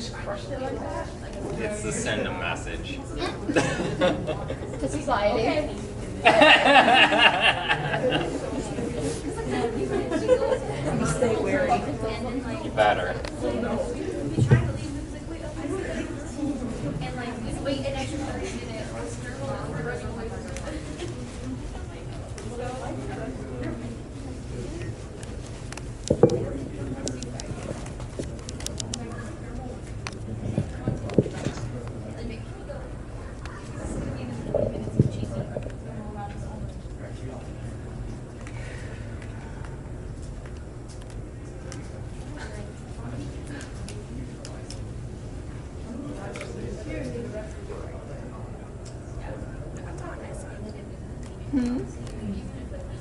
It's to send a message. To society. Stay wary. You better.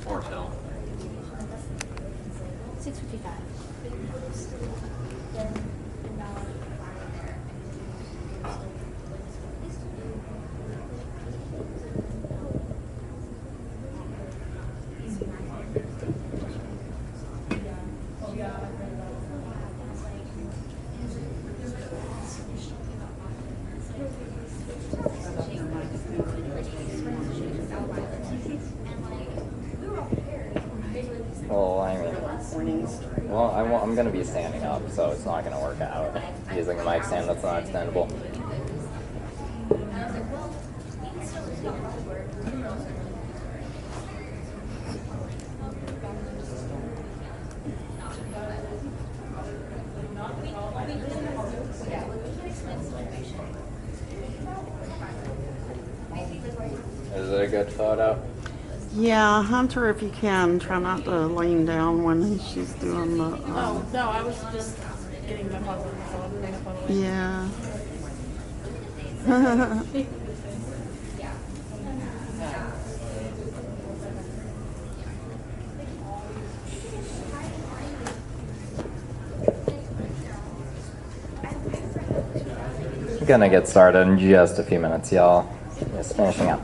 Or till. 6:55. Well, I mean, I'm gonna be standing up, so it's not gonna work out. Using a mic stand that's not extendable. Is it a good photo? Yeah, Hunter, if you can, try not to lean down when she's doing the. Oh, no, I was just getting my phone on the phone. Getting a phone away. Yeah. Gonna get started in just a few minutes, y'all. Just finishing up.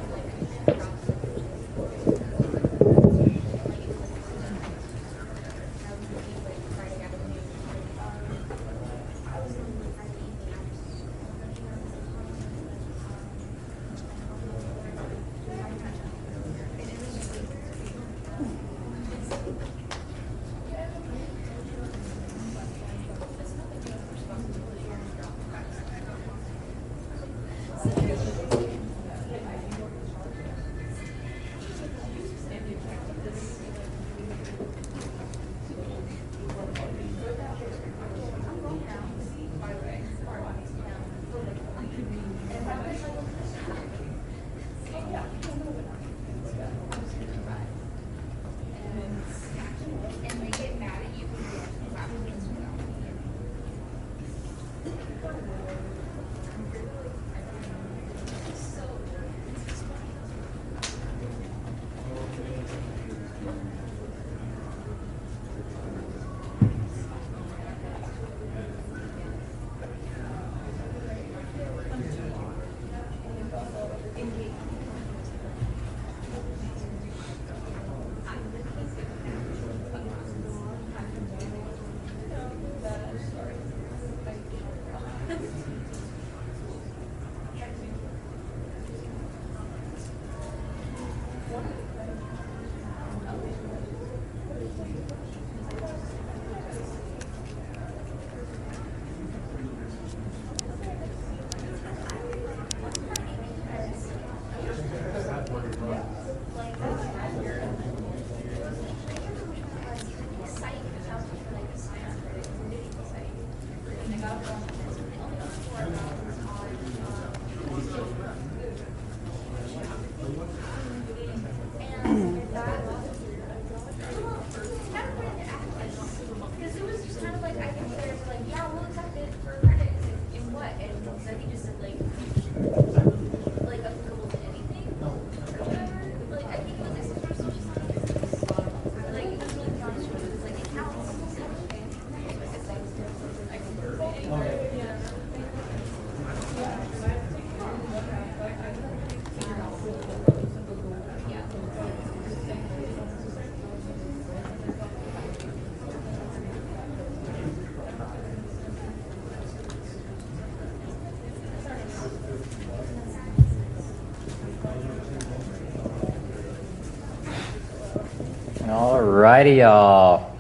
Alrighty, y'all.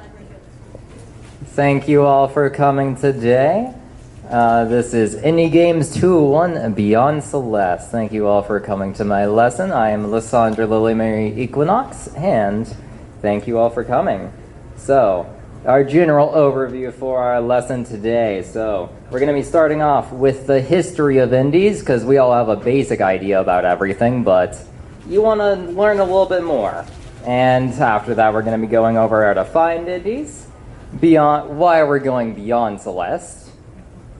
Thank you all for coming today. This is Indie Games 201 Beyond Celeste. Thank you all for coming to my lesson. I am Lysandra Lily Mary Equinox, and thank you all for coming. So, our general overview for our lesson today. So, we're going to be starting off with the history of indies, because we all have a basic idea about everything, but you want to learn a little bit more. And after that, we're going to be going over how to find indies, beyond why we're going beyond Celeste,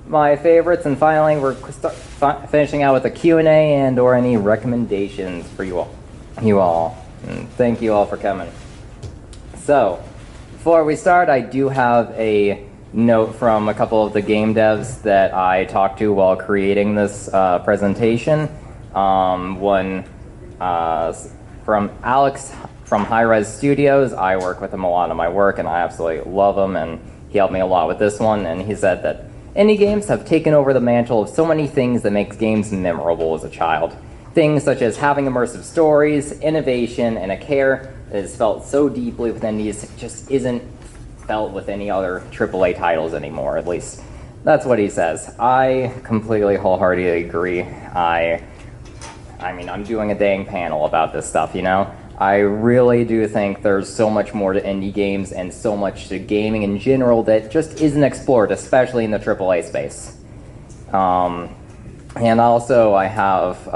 my favorites, and finally, we're finishing out with a Q&A and or any recommendations for you all. And thank you all for coming. So, before we start, I do have a note from a couple of the game devs that I talked to while creating this presentation. One from Alex from High Res Studios. I work with him a lot on my work, and I absolutely love him, and he helped me a lot with this one, and he said that indie games have taken over the mantle of so many things that makes games memorable as a child. Things such as having immersive stories, innovation, and a care that is felt so deeply with indies just isn't felt with any other AAA titles anymore, at least. That's what he says. I completely wholeheartedly agree. I mean, I'm doing a dang panel about this stuff, you know? I really do think there's so much more to indie games and so much to gaming in general that just isn't explored, especially in the AAA space. And also, I have,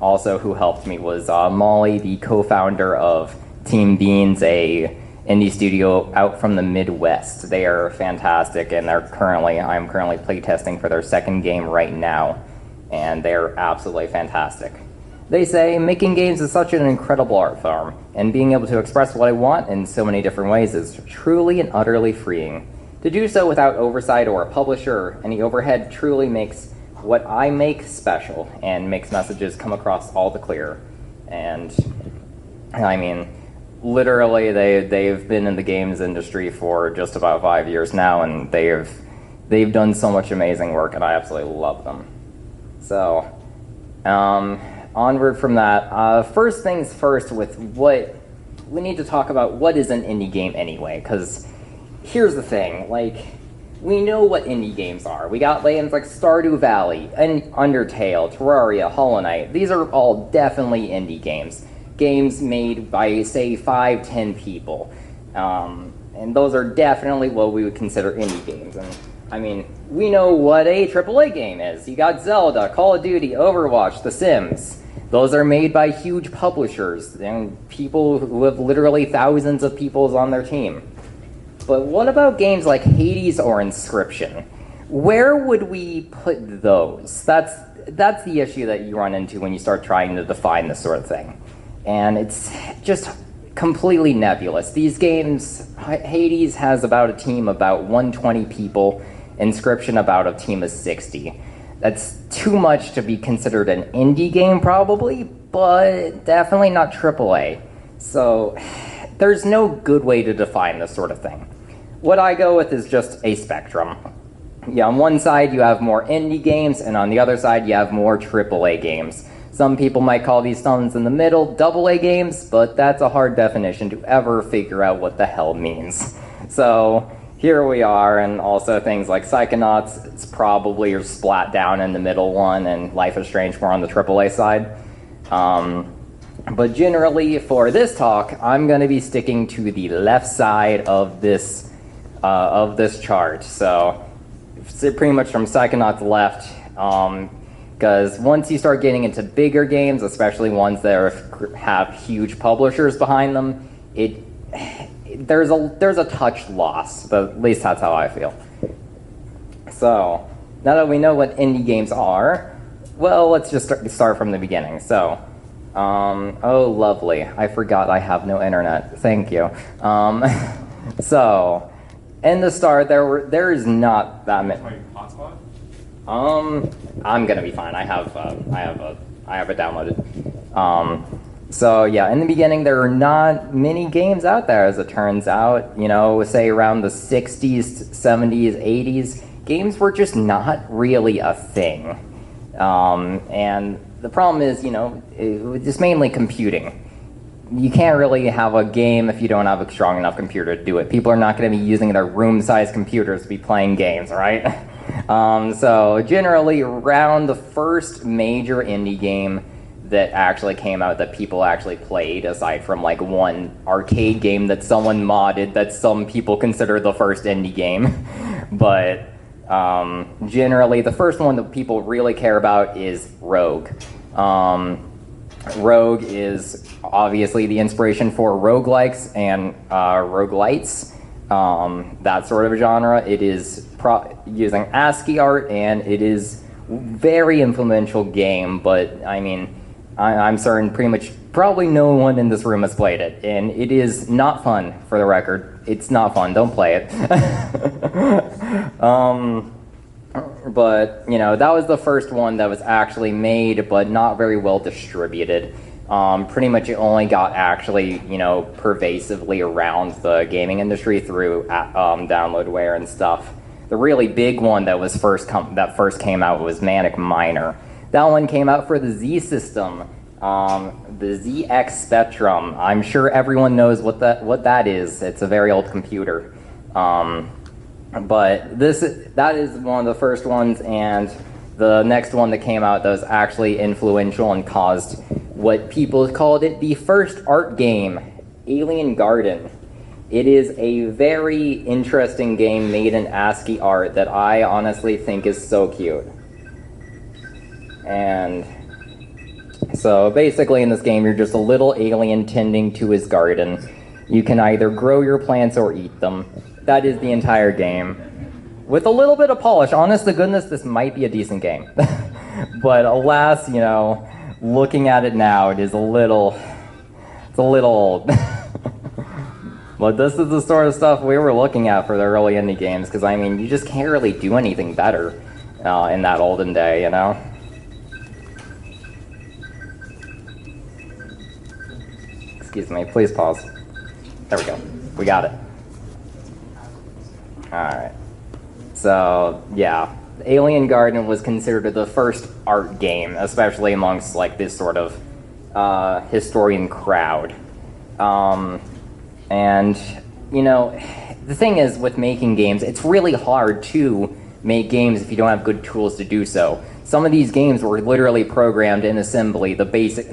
also who helped me was Molly, the co-founder of Team Beans, a indie studio out from the Midwest. They are fantastic, and I'm currently playtesting for their second game right now, and they're absolutely fantastic. They say, making games is such an incredible art form, and being able to express what I want in so many different ways is truly and utterly freeing. To do so without oversight or a publisher or any overhead truly makes what I make special, and makes messages come across all the clearer. And, I mean, literally, they've been in the games industry for just about 5 years now, and they've done so much amazing work, and I absolutely love them. So, onward from that, first things first with what we need to talk about, what is an indie game anyway? Because here's the thing, like, we know what indie games are. We got games like Stardew Valley, and Undertale, Terraria, Hollow Knight. These are all definitely indie games. Games made by, say, 5-10 people. And those are definitely what we would consider indie games. And I mean, we know what a AAA game is. You got Zelda, Call of Duty, Overwatch, The Sims. Those are made by huge publishers and people who have literally thousands of people on their team. But what about games like Hades or Inscription? Where would we put those? That's the issue that you run into when you start trying to define this sort of thing. And it's just completely nebulous. These games, Hades has about a team about 120 people, Inscription about a team of 60. That's too much to be considered an indie game probably, but definitely not AAA. So there's no good way to define this sort of thing. What I go with is just a spectrum. Yeah, on one side you have more indie games, and on the other side you have more AAA games. Some people might call these thumbs in the middle AA games, but that's a hard definition to ever figure out what the hell means. So here we are, and also things like Psychonauts, it's probably your splat down in the middle one, and Life is Strange more on the AAA side. But generally, for this talk, I'm going to be sticking to the left side of this chart. So pretty much from Psychonauts left, because once you start getting into bigger games, especially ones that have huge publishers behind them, there's a touch loss, but at least that's how I feel. So now that we know what indie games are, well, let's just start from the beginning. So, oh lovely, I forgot I have no internet. Thank you. So, in the start, there is not that many. Hotspot? I'm gonna be fine. I have it downloaded. So yeah, in the beginning, there are not many games out there, as it turns out. You know, say around the 60s, 70s, 80s, games were just not really a thing. And the problem is, you know, it's mainly computing. you can't really have a game if you don't have a strong enough computer to do it. People are not going to be using their room-sized computers to be playing games, right? So generally, around the first major indie game that actually came out that people actually played, aside from like one arcade game that someone modded that some people consider the first indie game, but generally the first one that people really care about is Rogue. Rogue is obviously the inspiration for roguelikes and roguelites, that sort of genre. It is using ASCII art, and it is very influential game, but I mean, I'm certain probably no one in this room has played it, and it is not fun, for the record. It's not fun, don't play it. But, you know, that was the first one that was actually made, but not very well distributed. Pretty much it only got actually, you know, pervasively around the gaming industry through downloadware and stuff. The really big one that was first came out was Manic Miner. That one came out for the Z system, the ZX Spectrum. I'm sure everyone knows what that is. It's a very old computer. But that is one of the first ones, and the next one that came out that was actually influential and caused what people called it the first art game, Alien Garden. It is a very interesting game made in ASCII art that I honestly think is so cute. And so basically in this game, you're just a little alien tending to his garden. You can either grow your plants or eat them. That is the entire game. With a little bit of polish, honest to goodness, this might be a decent game. But alas, you know, looking at it now, it's a little old. But this is the sort of stuff we were looking at for the early indie games, because I mean, you just can't really do anything better in that olden day, you know? Excuse me, please pause. There we go. We got it. Alright. So, yeah. Alien Garden was considered the first art game, especially amongst, like, this sort of historian crowd. And, you know, the thing is with making games, it's really hard to make games if you don't have good tools to do so. Some of these games were literally programmed in assembly, the basic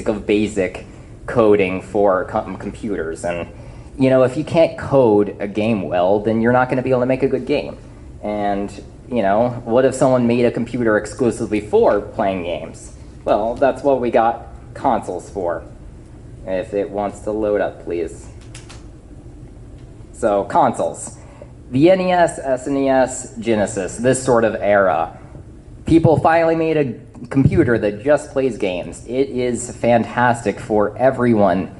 of basic coding for computers. And, you know, if you can't code a game well, then you're not going to be able to make a good game. And, you know, what if someone made a computer exclusively for playing games? Well, that's what we got consoles for. If it wants to load up, please. So, consoles. The NES, SNES, Genesis, this sort of era. People finally made a computer that just plays games. It is fantastic for everyone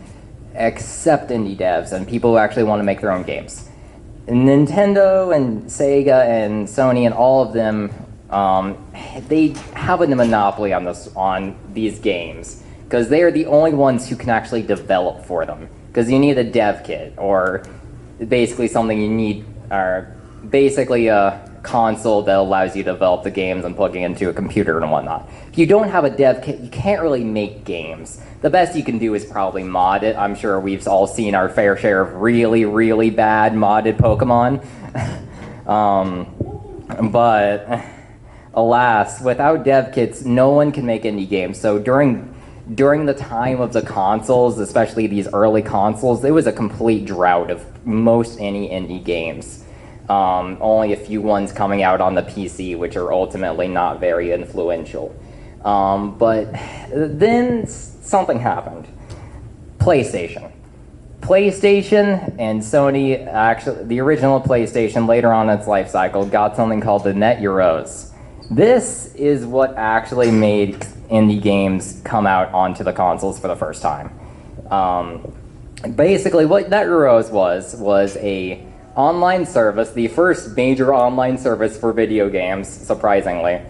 except indie devs and people who actually want to make their own games. Nintendo and Sega and Sony and all of them, they have a monopoly on these games because they are the only ones who can actually develop for them. Because you need a dev kit, or basically something you need, or basically a console that allows you to develop the games and plug it into a computer and whatnot. If you don't have a dev kit, you can't really make games. The best you can do is probably mod it. I'm sure we've all seen our fair share of really, really bad modded Pokemon. But alas, without dev kits, no one can make indie games. So during the time of the consoles, especially these early consoles, there was a complete drought of most any indie games. Only a few ones coming out on the PC, which are ultimately not very influential. But then something happened. PlayStation and Sony, actually, the original PlayStation, later on in its life cycle, got something called the Net Euros. This is what actually made indie games come out onto the consoles for the first time. Basically, what Net Euros was a online service, the first major online service for video games, surprisingly.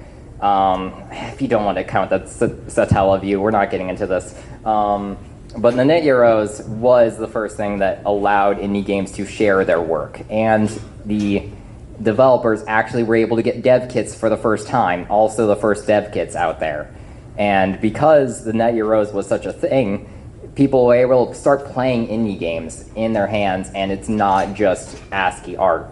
If you don't want to count that Satellaview, we're not getting into this. But the Net Euros was the first thing that allowed indie games to share their work. And the developers actually were able to get dev kits for the first time, also the first dev kits out there. And because the Net Euros was such a thing, people were able to start playing indie games in their hands, and it's not just ASCII art.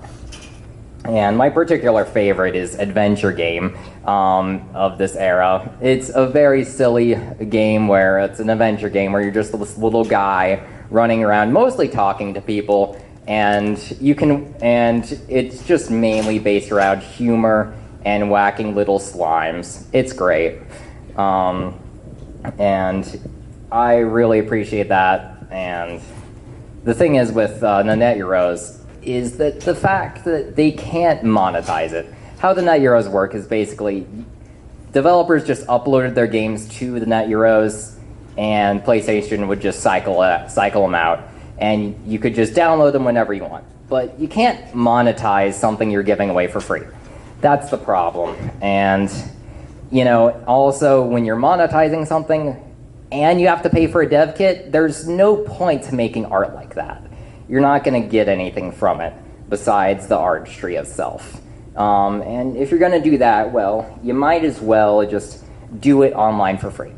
And my particular favorite is Adventure Game of this era. It's a very silly game where it's an adventure game where you're just this little guy running around, mostly talking to people, and it's just mainly based around humor and whacking little slimes. It's great. And I really appreciate that. And the thing is with the Net Euros is that the fact that they can't monetize it. How the Net Euros work is basically developers just uploaded their games to the Net Euros, and PlayStation would just cycle them out, and you could just download them whenever you want. But you can't monetize something you're giving away for free. That's the problem. And also when you're monetizing something and you have to pay for a dev kit, there's no point to making art like that. You're not going to get anything from it besides the artistry itself. And if you're going to do that, well, you might as well just do it online for free.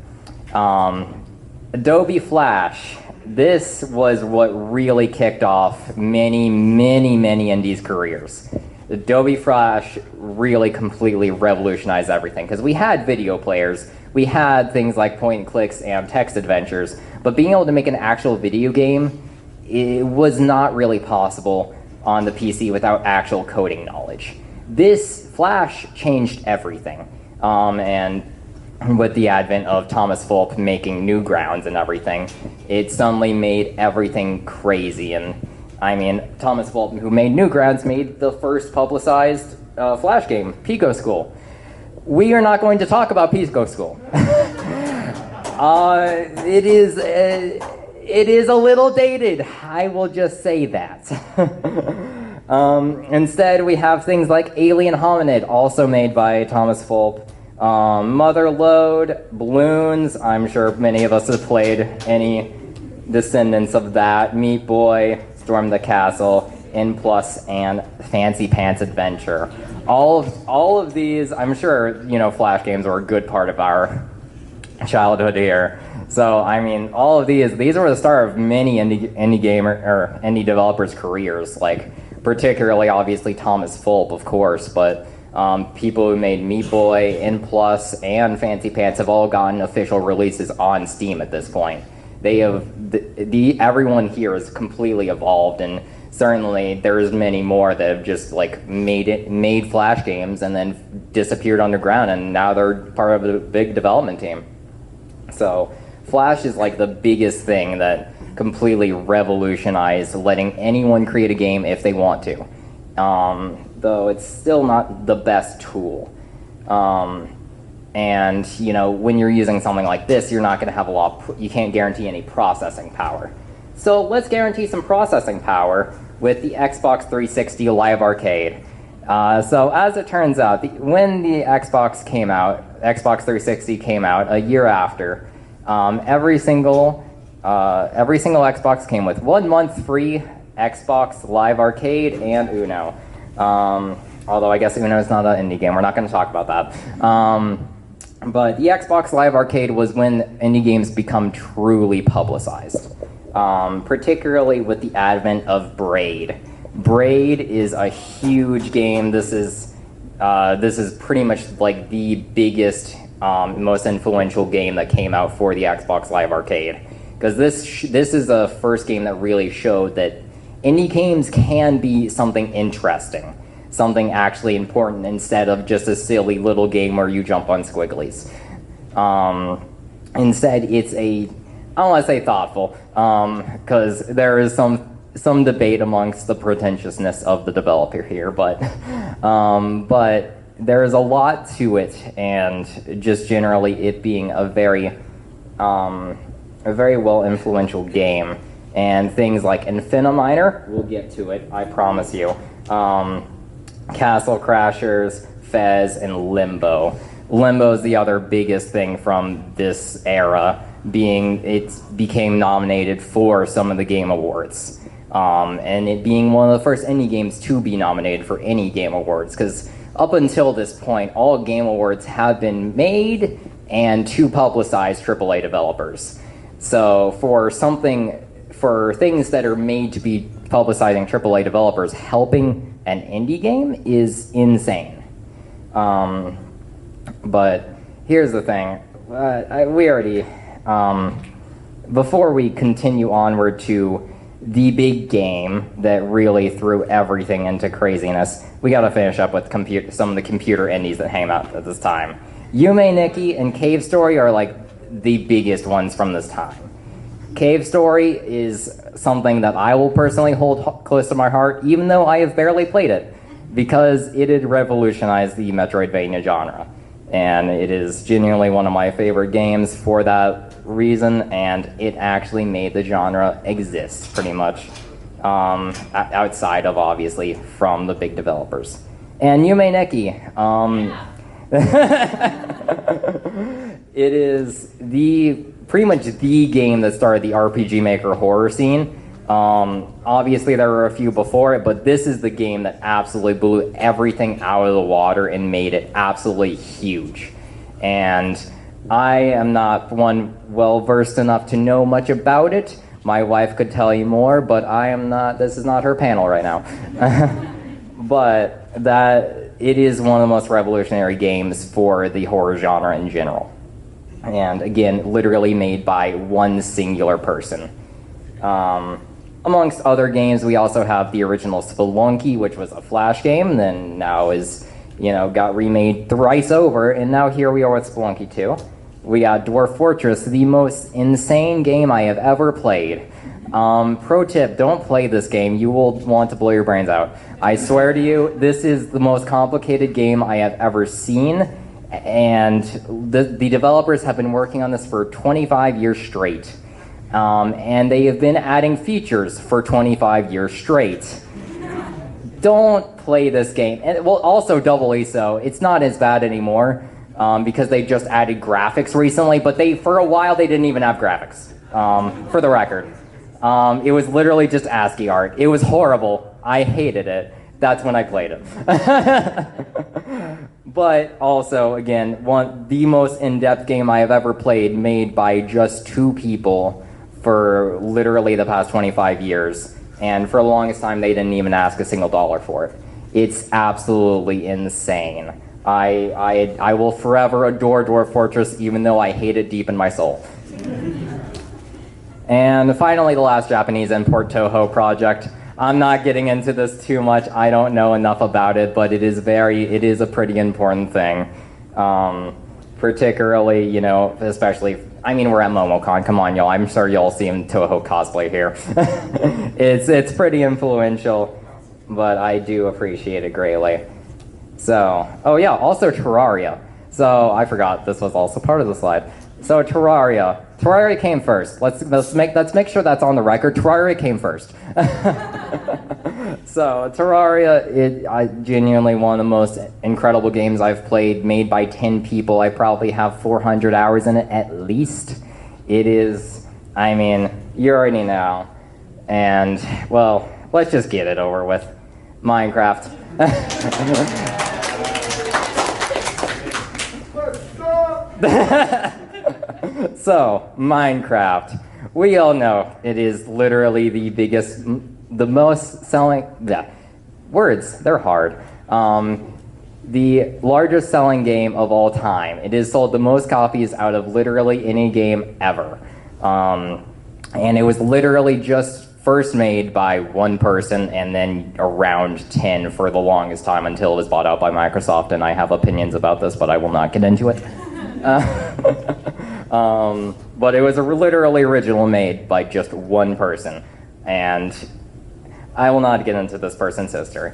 Adobe Flash, this was what really kicked off many indies' careers. Adobe Flash really completely revolutionized everything, because we had video players, we had things like point and clicks and text adventures, but being able to make an actual video game, it was not really possible on the PC without actual coding knowledge. This Flash changed everything, and with the advent of Thomas Fulp making Newgrounds and everything, it suddenly made everything crazy. And I mean, Thomas Fulp, who made Newgrounds, made the first publicized Flash game, Pico School. We are not going to talk about Pico School. It is a little dated, I will just say that. Instead, we have things like Alien Hominid, also made by Thomas Fulp. Motherload, Balloons, I'm sure many of us have played any descendants of that. Meat Boy, Storm the Castle, N+, and Fancy Pants Adventure. All of these, I'm sure, Flash games were a good part of our childhood here. So, I mean, all of these were the start of many indie developers' careers, like particularly, obviously, Thomas Fulp, of course, but people who made Meat Boy, N+, and Fancy Pants have all gotten official releases on Steam at this point. They have, everyone here has completely evolved, and certainly there's many more that have just made Flash games and then disappeared underground, and now they're part of a big development team. So Flash is like the biggest thing that completely revolutionized letting anyone create a game if they want to. Though it's still not the best tool. And when you're using something like this, you're not going to have you can't guarantee any processing power. So let's guarantee some processing power with the Xbox 360 Live Arcade. So as it turns out, when the Xbox 360 came out a year after, every single Xbox came with 1 month free Xbox Live Arcade and Uno. Although I guess Uno is not an indie game, we're not going to talk about that. But the Xbox Live Arcade was when indie games become truly publicized, particularly with the advent of Braid. Braid is a huge game. This is pretty much like the biggest, most influential game that came out for the Xbox Live Arcade, because this is the first game that really showed that indie games can be something interesting, something actually important, instead of just a silly little game where you jump on squigglies. Instead, it's I don't want to say thoughtful, because there is some debate amongst the pretentiousness of the developer here, but there is a lot to it, and just generally it being a very well influential game. And things like Infiniminer, we'll get to it, I promise you. Castle Crashers, Fez, and Limbo. Limbo is the other biggest thing from this era, it became nominated for some of the Game Awards. And it being one of the first indie games to be nominated for any Game Awards, because up until this point, all Game Awards have been made and to publicize AAA developers. So for things that are made to be publicizing AAA developers, helping an indie game is insane. But here's the thing. We already, before we continue onward to the big game that really threw everything into craziness, we gotta finish up with some of the computer indies that came out at this time. Yume Nikki and Cave Story are like the biggest ones from this time. Cave Story is something that I will personally hold close to my heart, even though I have barely played it, because it had revolutionized the Metroidvania genre. And it is genuinely one of my favorite games for that reason, and it actually made the genre exist, pretty much, outside of, obviously, from the big developers. And Yume Nikki, it is pretty much the game that started the RPG Maker horror scene. Obviously, there were a few before it, but this is the game that absolutely blew everything out of the water and made it absolutely huge. And I am not one well-versed enough to know much about it. My wife could tell you more, but I am not. This is not her panel right now. But it is one of the most revolutionary games for the horror genre in general. And again, literally made by one singular person. Amongst other games, we also have the original Spelunky, which was a Flash game, then now got remade thrice over, and now here we are with Spelunky 2. We got Dwarf Fortress, the most insane game I have ever played. Pro tip, don't play this game. You will want to blow your brains out. I swear to you, this is the most complicated game I have ever seen, and the developers have been working on this for 25 years straight. And they have been adding features for 25 years straight. Don't play this game. And well, also doubly so, it's not as bad anymore because they just added graphics recently, but for a while they didn't even have graphics, for the record. It was literally just ASCII art. It was horrible. I hated it. That's when I played it. But also, again, the most in-depth game I have ever played, made by just two people for literally the past 25 years. And for the longest time, they didn't even ask a single dollar for it. It's absolutely insane. I will forever adore Dwarf Fortress, even though I hate it deep in my soul. And finally, the last Japanese import, Toho Project. I'm not getting into this too much. I don't know enough about it, but it is a pretty important thing. Particularly, especially, we're at Momocon. Come on, y'all. I'm sure y'all see him Toho cosplay here. It's pretty influential, but I do appreciate it greatly. So, oh yeah, also Terraria. So I forgot this was also part of the slide. So Terraria came first. Let's make sure that's on the record. Terraria came first. So Terraria, genuinely one of the most incredible games I've played, made by 10 people. I probably have 400 hours in it at least. It is, you already know. And, well, let's just get it over with. Minecraft. So, Minecraft. We all know it is literally the most selling, words, they're hard. The largest selling game of all time. It has sold the most copies out of literally any game ever. And it was literally just first made by one person and then around 10 for the longest time until it was bought out by Microsoft, and I have opinions about this, but I will not get into it. But it was literally original made by just one person, and I will not get into this person's history.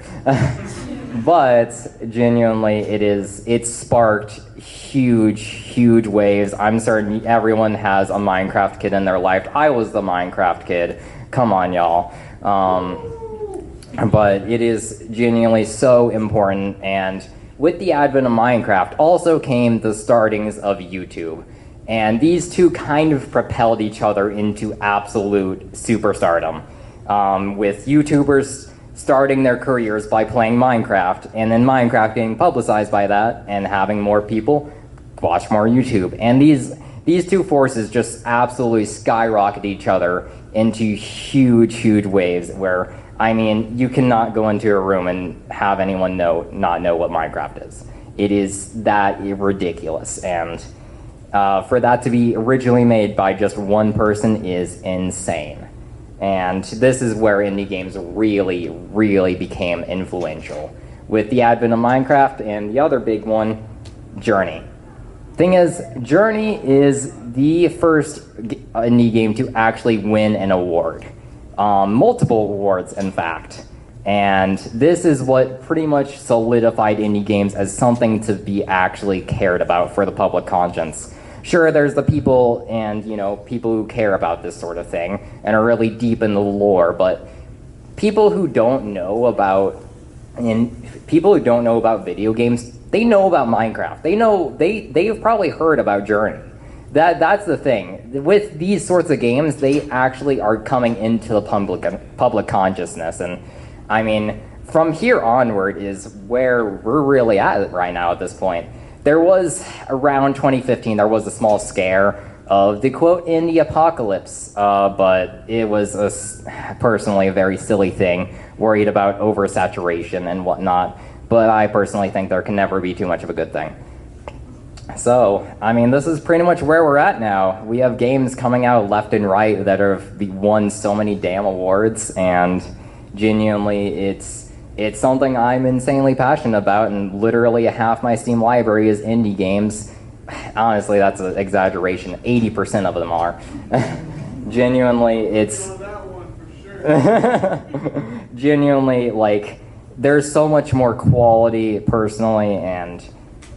But genuinely, it sparked huge waves. I'm certain everyone has a Minecraft kid in their life. I was the Minecraft kid. Come on, y'all. But it is genuinely so important, and with the advent of Minecraft also came the startings of YouTube. And these two kind of propelled each other into absolute superstardom. With YouTubers starting their careers by playing Minecraft, and then Minecraft getting publicized by that, and having more people watch more YouTube. And these two forces just absolutely skyrocket each other into huge waves where, I mean, you cannot go into a room and have anyone not know what Minecraft is. It is that ridiculous, and for that to be originally made by just one person is insane. And this is where indie games really became influential, with the advent of Minecraft and the other big one, Journey. Thing is, Journey is the first indie game to actually win an award. Multiple awards, in fact. And this is what pretty much solidified indie games as something to be actually cared about for the public conscience. Sure, there's the people and, people who care about this sort of thing and are really deep in the lore, but people who don't know about video games, they know about Minecraft. They've probably heard about Journey. That's the thing. With these sorts of games, they actually are coming into the public consciousness, and I mean, from here onward is where we're really at right now at this point. There was, around 2015, there was a small scare of the quote indie apocalypse, but it was personally a very silly thing, worried about oversaturation and whatnot, but I personally think there can never be too much of a good thing. So, I mean, this is pretty much where we're at now. We have games coming out left and right that have won so many damn awards, and genuinely, it's something I'm insanely passionate about, and literally half my Steam library is indie games. Honestly, that's an exaggeration. 80% of them are. Genuinely, it's... Genuinely, like, there's so much more quality, personally, and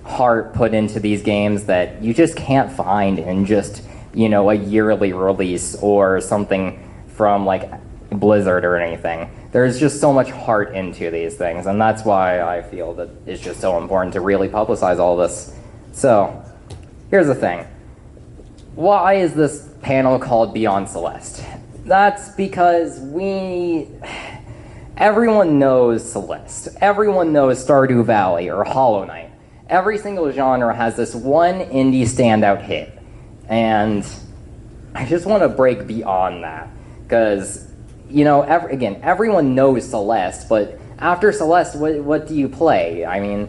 heart put into these games that you just can't find in just, a yearly release or something from, like, Blizzard or anything. There's just so much heart into these things, and that's why I feel that it's just so important to really publicize all this. So, here's the thing. Why is this panel called Beyond Celeste? That's because everyone knows Celeste. Everyone knows Stardew Valley or Hollow Knight. Every single genre has this one indie standout hit, and I just want to break beyond that, because everyone knows Celeste, but after Celeste, what do you play? I mean,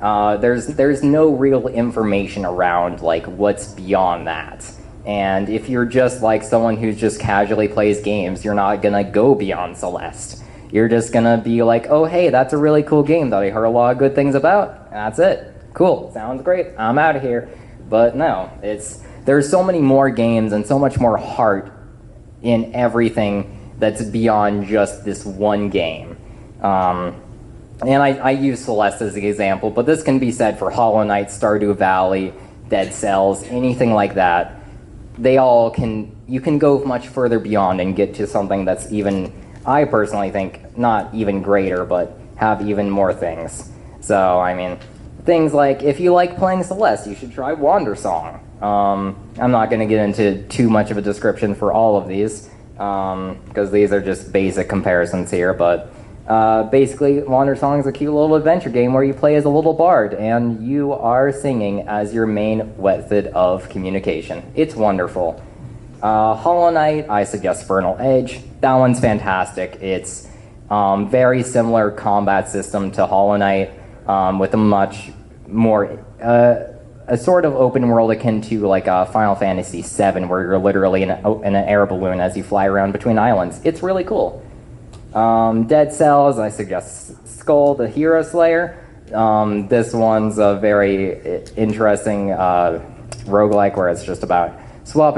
there's no real information around, like, what's beyond that. And if you're just like someone who just casually plays games, you're not gonna go beyond Celeste. You're just gonna be like, oh hey, that's a really cool game that I heard a lot of good things about, and that's it. Cool, sounds great, I'm out of here. But no, there's so many more games and so much more heart in everything that's beyond just this one game. And I use Celeste as the example, but this can be said for Hollow Knight, Stardew Valley, Dead Cells, anything like that. You can go much further beyond and get to something that's even, I personally think, not even greater, but have even more things. So, I mean, things like, if you like playing Celeste, you should try Wandersong. I'm not going to get into too much of a description for all of these, because these are just basic comparisons here, but basically Wandersong is a cute little adventure game where you play as a little bard and you are singing as your main method of communication. It's wonderful. Hollow Knight, I suggest Vernal Edge. That one's fantastic. It's very similar combat system to Hollow Knight, with a much more a sort of open world akin to like Final Fantasy VII, where you're literally in an air balloon as you fly around between islands. It's really cool. Dead Cells, I suggest Skull, the Hero Slayer. This one's a very interesting roguelike where it's just about swapping